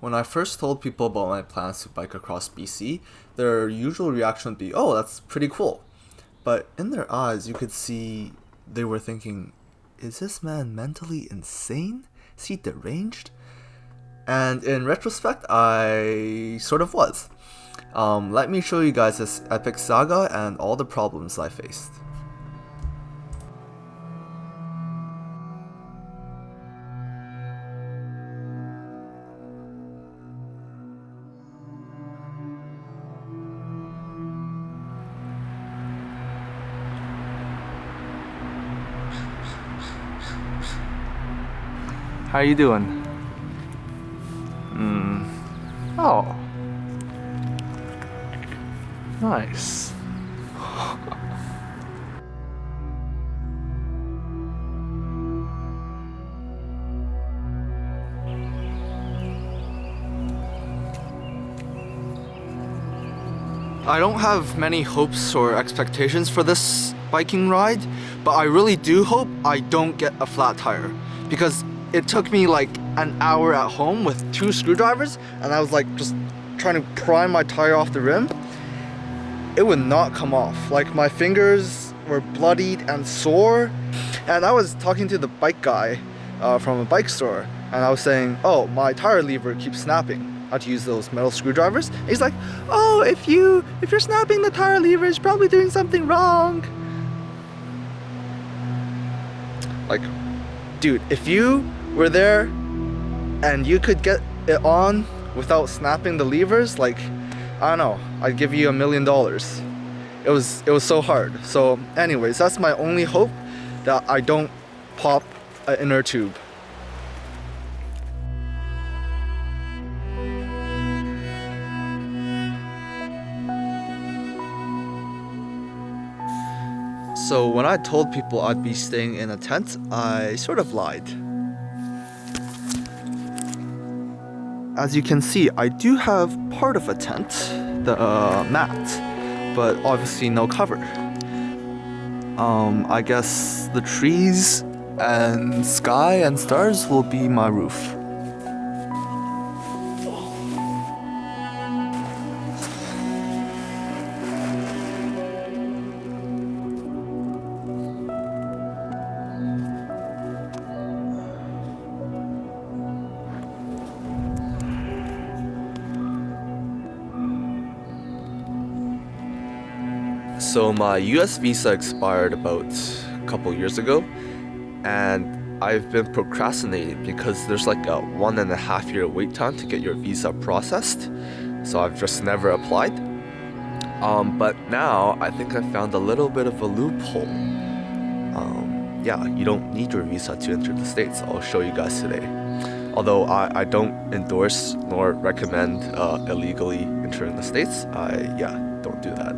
When I first told people about my plans to bike across BC, their usual reaction would be, oh, that's pretty cool. But in their eyes, you could see they were thinking, is this man mentally insane? Is he deranged? And in retrospect, I sort of was. Let me show you guys this epic saga and all the problems I faced. How you doing? Oh. Nice. I don't have many hopes or expectations for this biking ride, but I really do hope I don't get a flat tire, because it took me like an hour at home with 2 screwdrivers, and I was like just trying to pry my tire off the rim. It would not come off. Like, my fingers were bloodied and sore. And I was talking to the bike guy from a bike store, and I was saying, oh, my tire lever keeps snapping. I had to use those metal screwdrivers. And he's like, oh, if you're snapping the tire lever, it's probably doing something wrong. Like, dude, if you were there and you could get it on without snapping the levers, like, I don't know, I'd give you $1 million. It was so hard. So anyways, that's my only hope, that I don't pop an inner tube. So when I told people I'd be staying in a tent, I sort of lied. As you can see, I do have part of a tent, the mat, but obviously no cover. I guess the trees and sky and stars will be my roof. So my US visa expired about a couple years ago, and I've been procrastinating because there's like a 1.5 year wait time to get your visa processed. So I've just never applied. But now I think I found a little bit of a loophole. Yeah, you don't need your visa to enter the States. I'll show you guys today. Although I don't endorse nor recommend illegally entering the States. Don't do that.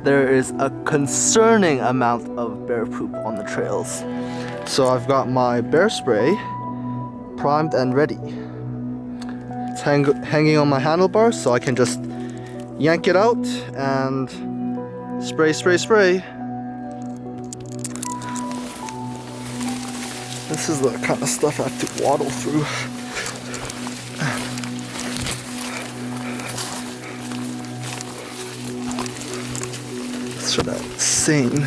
There is a concerning amount of bear poop on the trails. So I've got my bear spray primed and ready. It's hanging on my handlebar, so I can just yank it out and spray. This is the kind of stuff I have to waddle through. Sort of insane.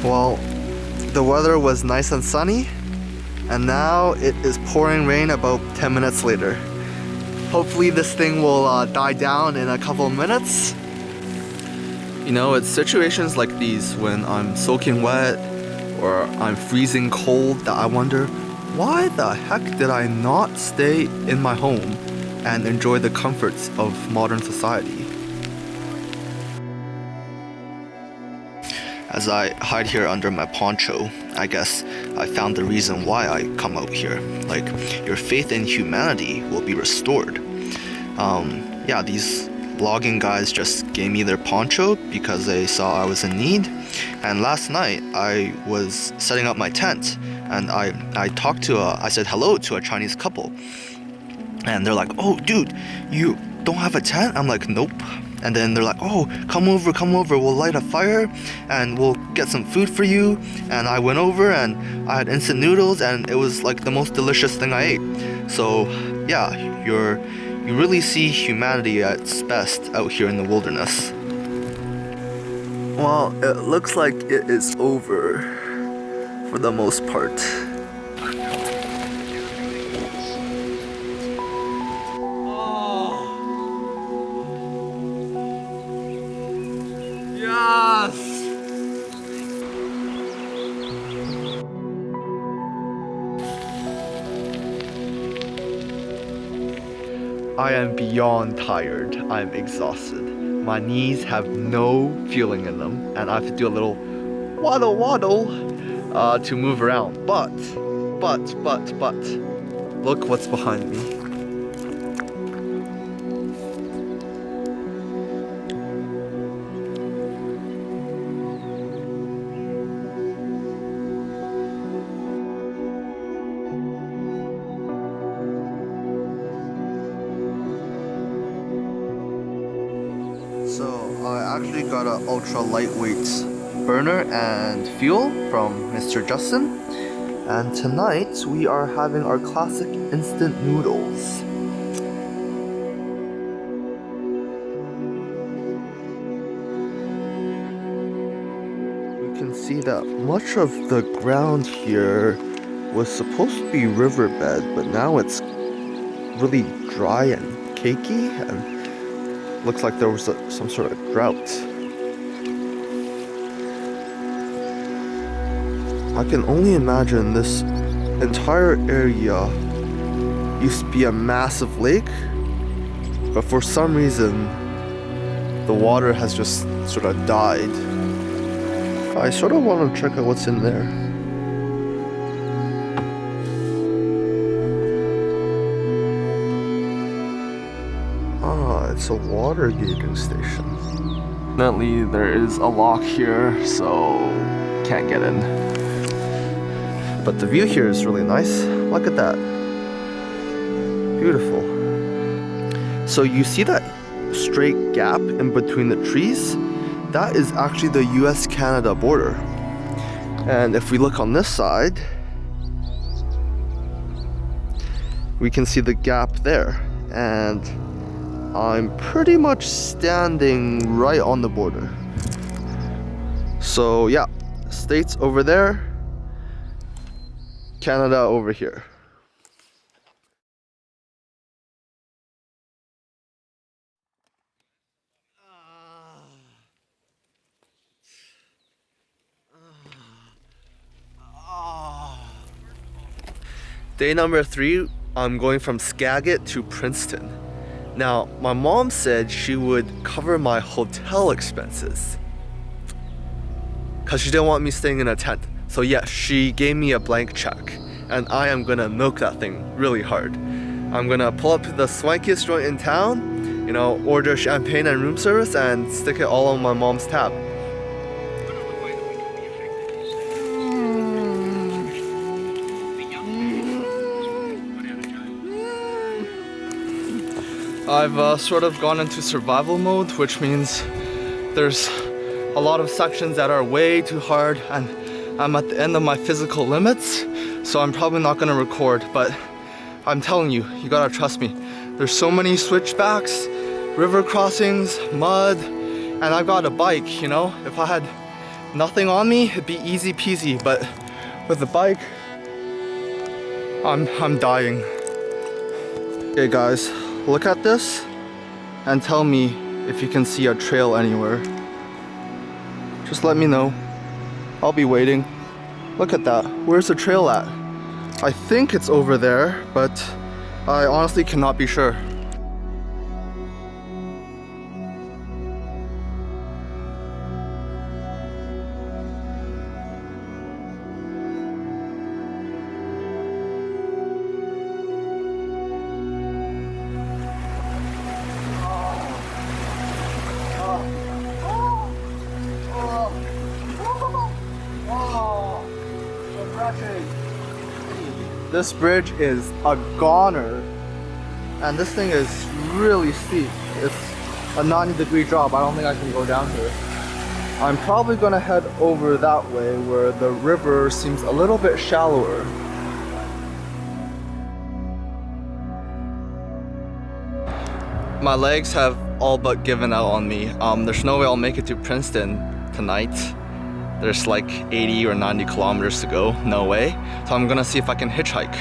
Well, the weather was nice and sunny, and now it is pouring rain about 10 minutes later. Hopefully this thing will die down in a couple of minutes. You know, it's situations like these when I'm soaking wet or I'm freezing cold that I wonder, why the heck did I not stay in my home and enjoy the comforts of modern society? As I hide here under my poncho, I guess I found the reason why I come out here. Like, your faith in humanity will be restored. Yeah, these logging guys just gave me their poncho because they saw I was in need. And last night I was setting up my tent and I said hello to a Chinese couple. And they're like, "Oh dude, you don't have a tent?" I'm like, "Nope." And then they're like, "Oh, come over, we'll light a fire and we'll get some food for you." And I went over and I had instant noodles and it was like the most delicious thing I ate. So yeah, you really see humanity at its best out here in the wilderness. Well, it looks like it is over for the most part. I am beyond tired. I'm exhausted. My knees have no feeling in them and I have to do a little waddle to move around. But, look what's behind me. So I actually got an ultra lightweight burner and fuel from Mr. Justin. And tonight we are having our classic instant noodles. We can see that much of the ground here was supposed to be riverbed, but now it's really dry and cakey and looks like there was some sort of drought. I can only imagine this entire area used to be a massive lake, but for some reason the water has just sort of died. I sort of want to check out what's in there. It's a water gating station. Fortunately, there is a lock here, so can't get in. But the view here is really nice. Look at that. Beautiful. So you see that straight gap in between the trees? That is actually the US-Canada border. And if we look on this side, we can see the gap there. And I'm pretty much standing right on the border. So yeah, States over there, Canada over here. Day number 3, I'm going from Skagit to Princeton. Now, my mom said she would cover my hotel expenses because she didn't want me staying in a tent. So yes, she gave me a blank check and I am gonna milk that thing really hard. I'm gonna pull up to the swankiest joint in town, you know, order champagne and room service and stick it all on my mom's tab. I've sort of gone into survival mode, which means there's a lot of sections that are way too hard and I'm at the end of my physical limits, so I'm probably not gonna record, but I'm telling you, you gotta trust me. There's so many switchbacks, river crossings, mud, and I've got a bike, you know? If I had nothing on me, it'd be easy peasy, but with the bike, I'm dying. Okay guys, look at this and tell me if you can see a trail anywhere. just let me know. I'll be waiting. Look at that. Where's the trail at? I think it's over there, but I honestly cannot be sure. This bridge is a goner, and this thing is really steep. It's a 90-degree drop. I don't think I can go down here. I'm probably gonna head over that way where the river seems a little bit shallower. My legs have all but given out on me. There's no way I'll make it to Princeton tonight. There's like 80 or 90 kilometers to go, no way. So I'm gonna see if I can hitchhike.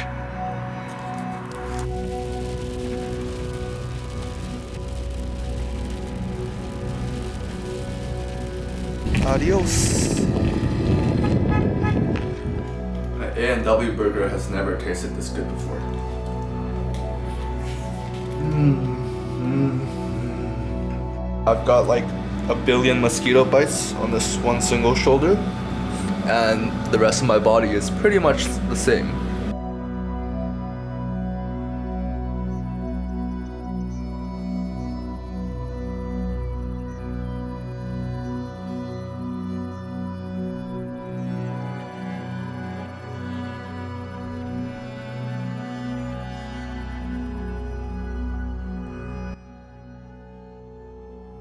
Adios. An A&W burger has never tasted this good before. I've got like a billion mosquito bites on this one single shoulder, and the rest of my body is pretty much the same.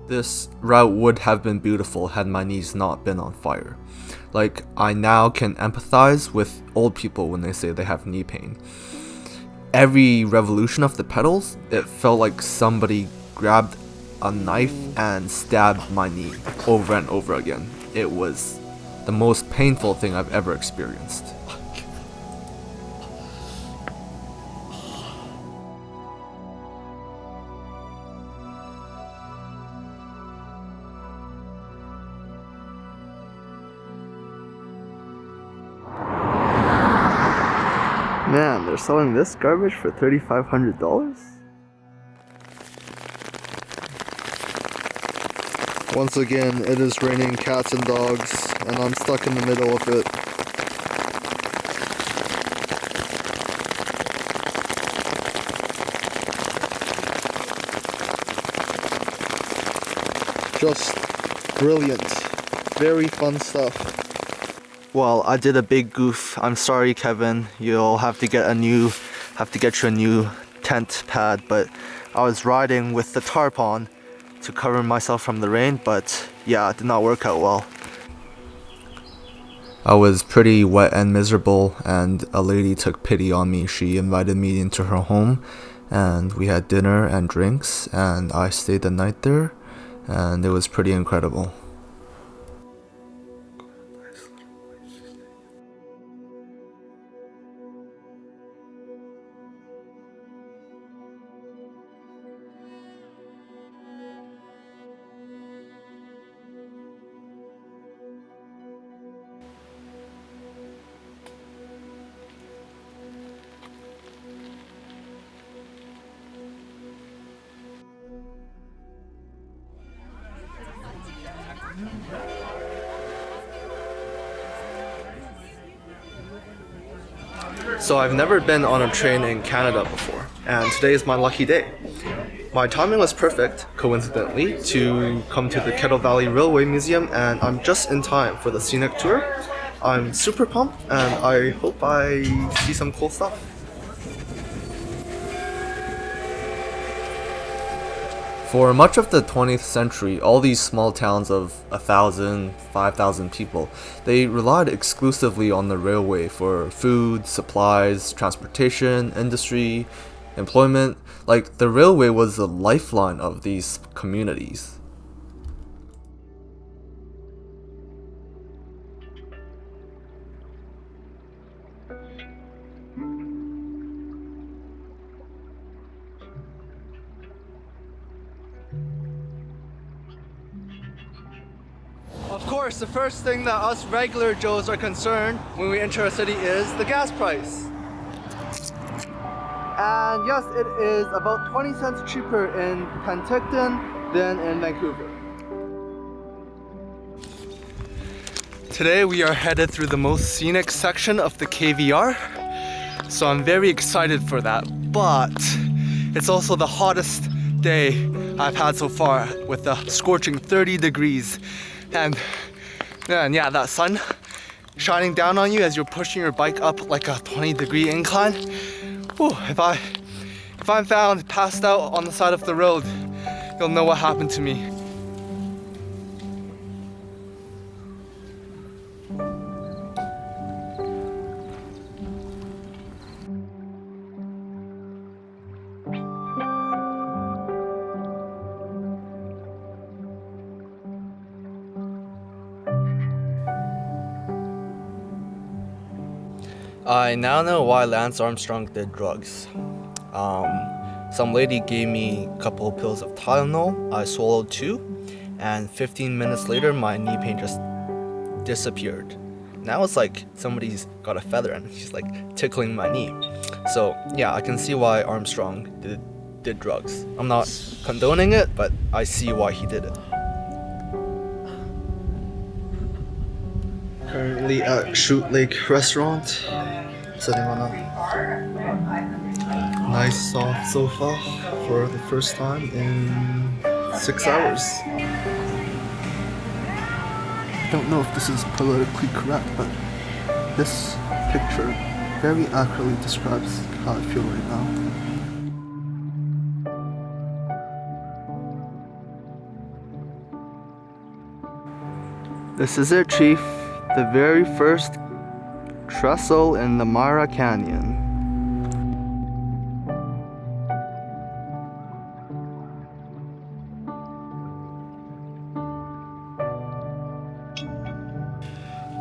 This route would have been beautiful had my knees not been on fire. Like, I now can empathize with old people when they say they have knee pain. Every revolution of the pedals, it felt like somebody grabbed a knife and stabbed my knee over and over again. It was the most painful thing I've ever experienced. Man, they're selling this garbage for $3,500? Once again, it is raining cats and dogs, and I'm stuck in the middle of it. Just brilliant. Very fun stuff. Well, I did a big goof. I'm sorry, Kevin. You'll have to get you a new tent pad, but I was riding with the tarp on to cover myself from the rain, but yeah, it did not work out well. I was pretty wet and miserable, and a lady took pity on me. She invited me into her home, and we had dinner and drinks, and I stayed the night there, and it was pretty incredible. So I've never been on a train in Canada before, and today is my lucky day. My timing was perfect, coincidentally, to come to the Kettle Valley Railway Museum, and I'm just in time for the scenic tour. I'm super pumped, and I hope I see some cool stuff. For much of the 20th century, all these small towns of 1,000, 5,000 people, they relied exclusively on the railway for food, supplies, transportation, industry, employment. Like, the railway was the lifeline of these communities. course, the first thing that us regular Joes are concerned when we enter a city is the gas price. And yes, it is about 20 cents cheaper in Pentiction than in Vancouver. Today we are headed through the most scenic section of the KVR, so I'm very excited for that, but it's also the hottest day I've had so far with a scorching 30 degrees. And yeah, that sun shining down on you as you're pushing your bike up like a 20-degree incline. Whew, if I'm found passed out on the side of the road, you'll know what happened to me. I now know why Lance Armstrong did drugs. Some lady gave me a couple of pills of Tylenol. I swallowed 2, and 15 minutes later my knee pain just disappeared. Now it's like somebody's got a feather and she's like tickling my knee. So yeah, I can see why Armstrong did drugs. I'm not condoning it, but I see why he did it. Currently at Chute Lake restaurant, sitting on a nice soft sofa for the first time in 6 hours. I don't know if this is politically correct, but this picture very accurately describes how I feel right now. This is it, Chief. The very first trestle in the Mara Canyon.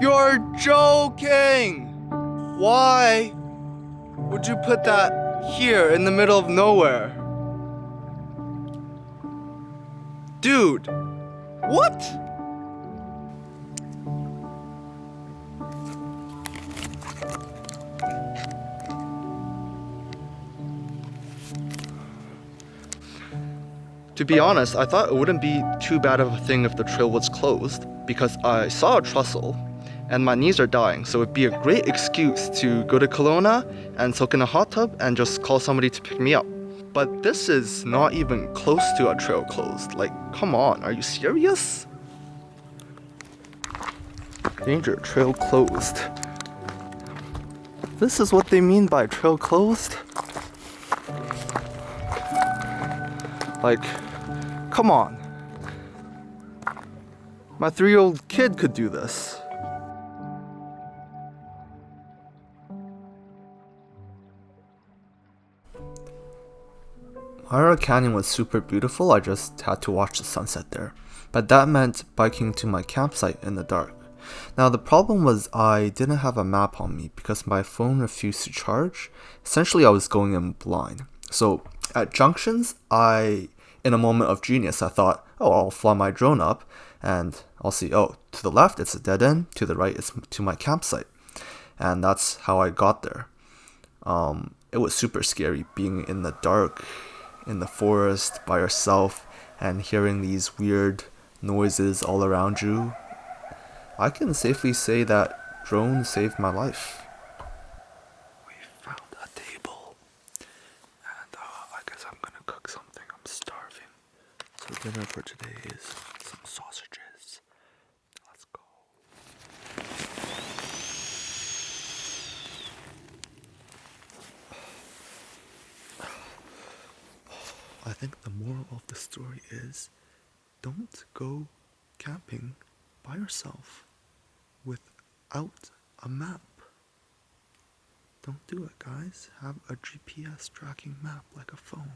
You're joking! Why would you put that here in the middle of nowhere? Dude, what? To be honest, I thought it wouldn't be too bad of a thing if the trail was closed, because I saw a trestle and my knees are dying, so it'd be a great excuse to go to Kelowna and soak in a hot tub and just call somebody to pick me up. But this is not even close to a trail closed. Like, come on, are you serious? Danger, trail closed. This is what they mean by trail closed? Like, come on. My 3-year-old kid could do this. Mara Canyon was super beautiful, I just had to watch the sunset there. But that meant biking to my campsite in the dark. Now the problem was I didn't have a map on me because my phone refused to charge. Essentially I was going in blind. So at junctions, in a moment of genius, I thought, oh, I'll fly my drone up and I'll see, oh, to the left it's a dead end, to the right it's to my campsite. And that's how I got there. It was super scary being in the dark, in the forest by yourself and hearing these weird noises all around you. I can safely say that drone saved my life. We found a table and I guess I'm gonna cook something. I'm starving. So dinner for today is some sausages. Let's go. I think the moral of the story is don't go camping by yourself without a map. Don't do it, guys. Have a GPS tracking map like a phone.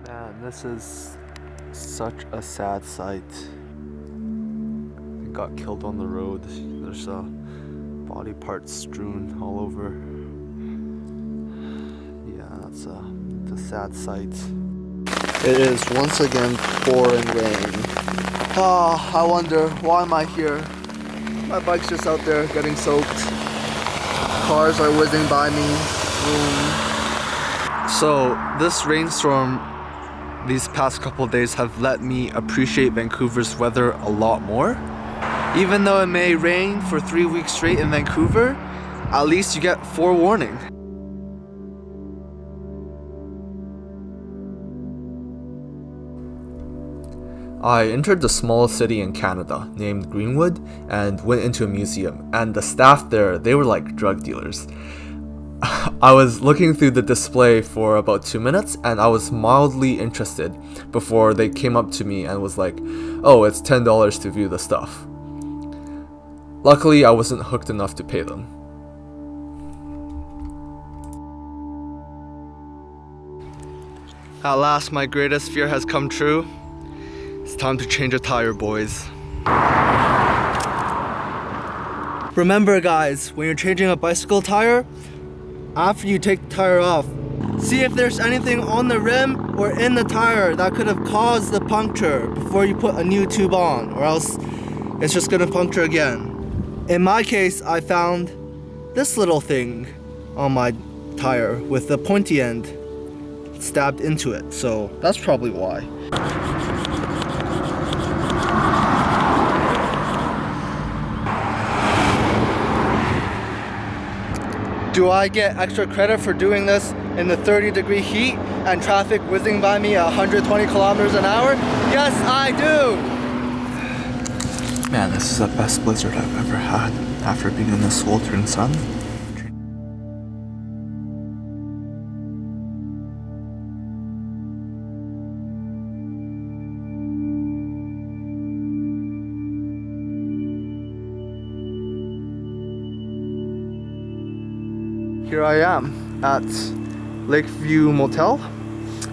Man, this is such a sad sight. got killed on the road. There's body parts strewn all over. Yeah, it's a sad sight. It is once again pouring rain. Ah, I wonder, why am I here? My bike's just out there getting soaked. Cars are whizzing by me. Boom. So this rainstorm these past couple days have let me appreciate Vancouver's weather a lot more. Even though it may rain for 3 weeks straight in Vancouver, at least you get forewarning. I entered the small city in Canada named Greenwood and went into a museum, and the staff there, they were like drug dealers. I was looking through the display for about 2 minutes and I was mildly interested before they came up to me and was like, "Oh, it's $10 to view the stuff." Luckily, I wasn't hooked enough to pay them. At last, my greatest fear has come true. It's time to change a tire, boys. Remember guys, when you're changing a bicycle tire, after you take the tire off, see if there's anything on the rim or in the tire that could have caused the puncture before you put a new tube on, or else it's just gonna puncture again. In my case, I found this little thing on my tire with the pointy end stabbed into it, so that's probably why. Do I get extra credit for doing this in the 30-degree heat and traffic whizzing by me at 120 kilometers an hour? Yes, I do! Man, this is the best blizzard I've ever had after being in the sweltering sun. Here I am at Lakeview Motel.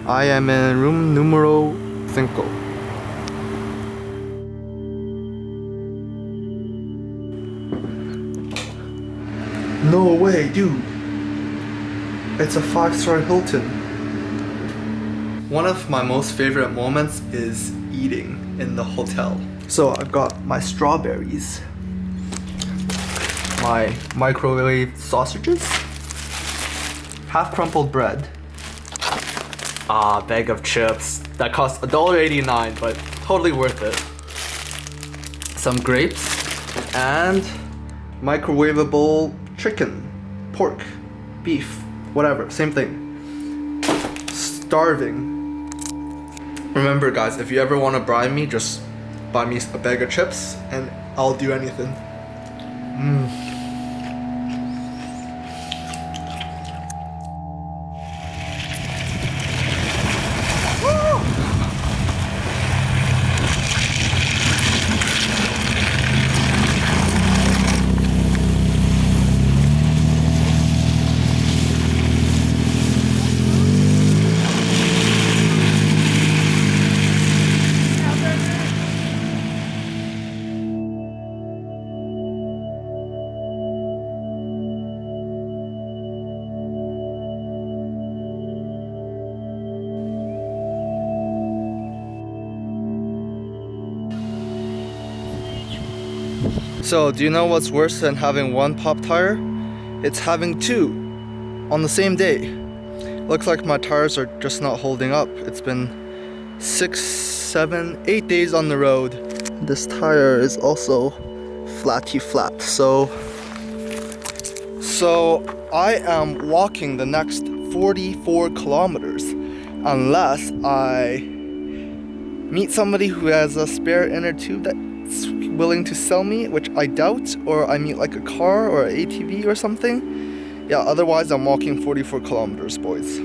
I am in room numero 5. No way, dude. It's a 5-star Hilton. One of my most favorite moments is eating in the hotel. So I've got my strawberries, my microwave sausages, half crumpled bread, a bag of chips that cost $1.89 but totally worth it, some grapes, and microwavable chicken, pork, beef, whatever, same thing. Starving. Remember guys, if you ever want to bribe me, just buy me a bag of chips and I'll do anything. So, do you know what's worse than having one pop tire? It's having two on the same day. Looks like my tires are just not holding up. It's been 6, 7, 8 days on the road. This tire is also flatty flat. So I am walking the next 44 kilometers unless I meet somebody who has a spare inner tube that's willing to sell me, which I doubt, or I meet like a car or an ATV or something. Yeah, otherwise I'm walking 44 kilometers, boys.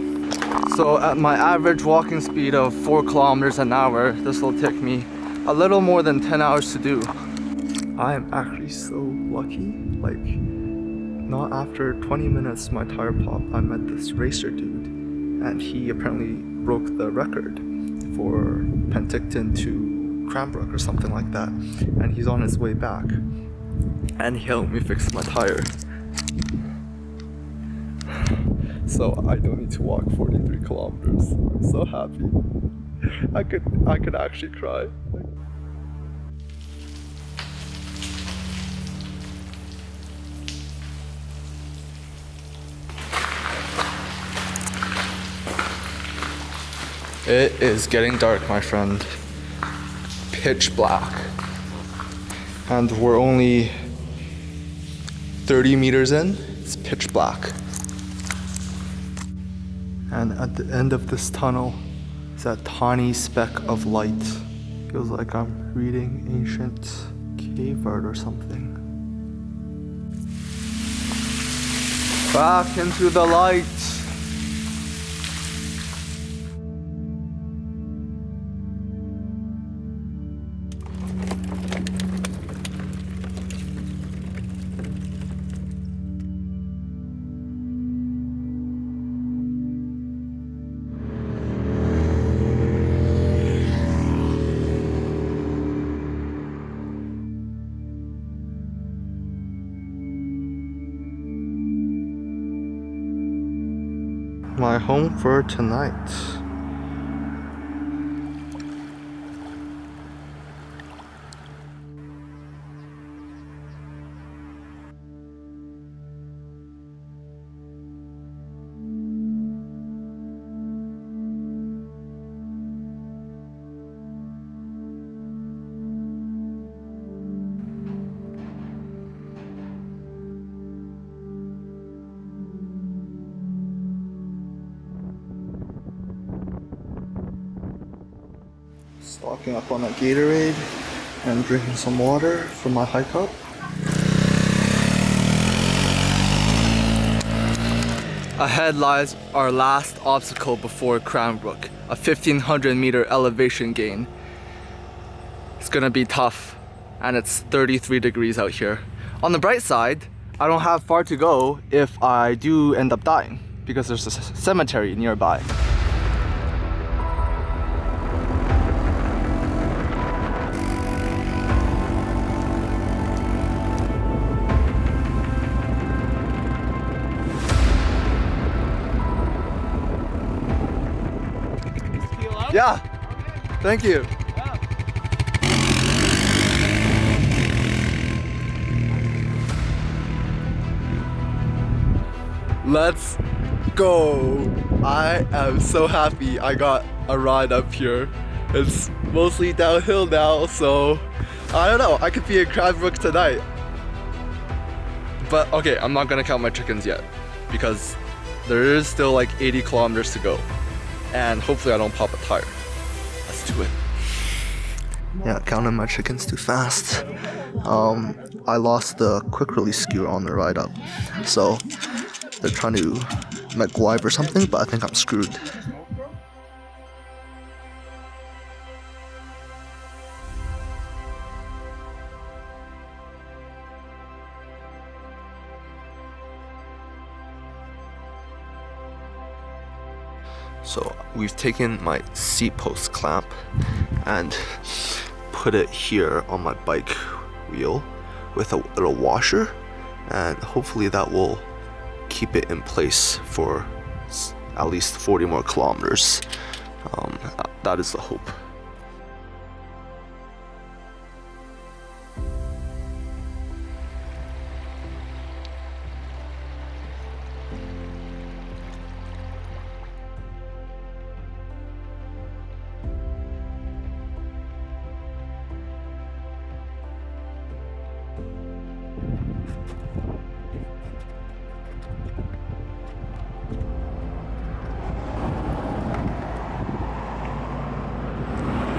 So at my average walking speed of 4 kilometers an hour, this will take me a little more than 10 hours to do. I am actually so lucky. Like, not after 20 minutes my tire popped, I met this racer dude, and he apparently broke the record for Pentiction to Cranbrook or something like that, and he's on his way back, and he helped me fix my tire. So I don't need to walk 43 kilometers. I'm so happy. I could actually cry. It is getting dark, my friend. Pitch black. And we're only 30 meters in. It's pitch black. And at the end of this tunnel is that tiny speck of light. Feels like I'm reading ancient cave art or something. Back into the light. My home for tonight. Stocking up on a Gatorade and drinking some water for my hike up. Ahead lies our last obstacle before Cranbrook, a 1500 meter elevation gain. It's gonna be tough, and it's 33 degrees out here. On the bright side, I don't have far to go if I do end up dying, because there's a cemetery nearby. Yeah, thank you. Let's go. I am so happy I got a ride up here. It's mostly downhill now, so I don't know, I could be in Cranbrook tonight. But okay, I'm not gonna count my chickens yet, because there is still like 80 kilometers to go. And hopefully I don't pop a tire. Let's do it. Yeah, counting my chickens too fast. I lost the quick release skewer on the ride up. So they're trying to McGuire or something, but I think I'm screwed. So we've taken my seat post clamp and put it here on my bike wheel with a little washer, and hopefully that will keep it in place for at least 40 more kilometers. That is the hope.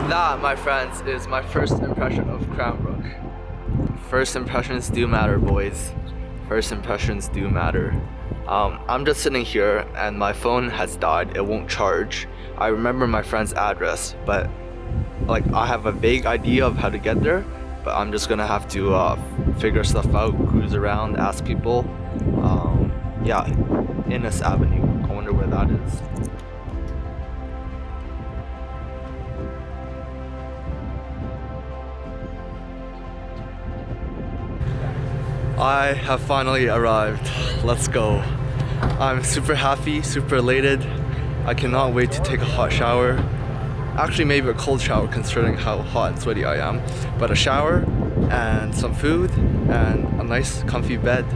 That, my friends, is my first impression of Cranbrook. First impressions do matter, boys. First impressions do matter. I'm just sitting here and my phone has died. It won't charge. I remember my friend's address, but like I have a vague idea of how to get there, but I'm just gonna have to figure stuff out, cruise around, ask people. Yeah, Innes Avenue. I wonder where that is. I have finally arrived. Let's go. I'm super happy, super elated. I cannot wait to take a hot shower. Actually, maybe a cold shower considering how hot and sweaty I am. But a shower and some food and a nice comfy bed.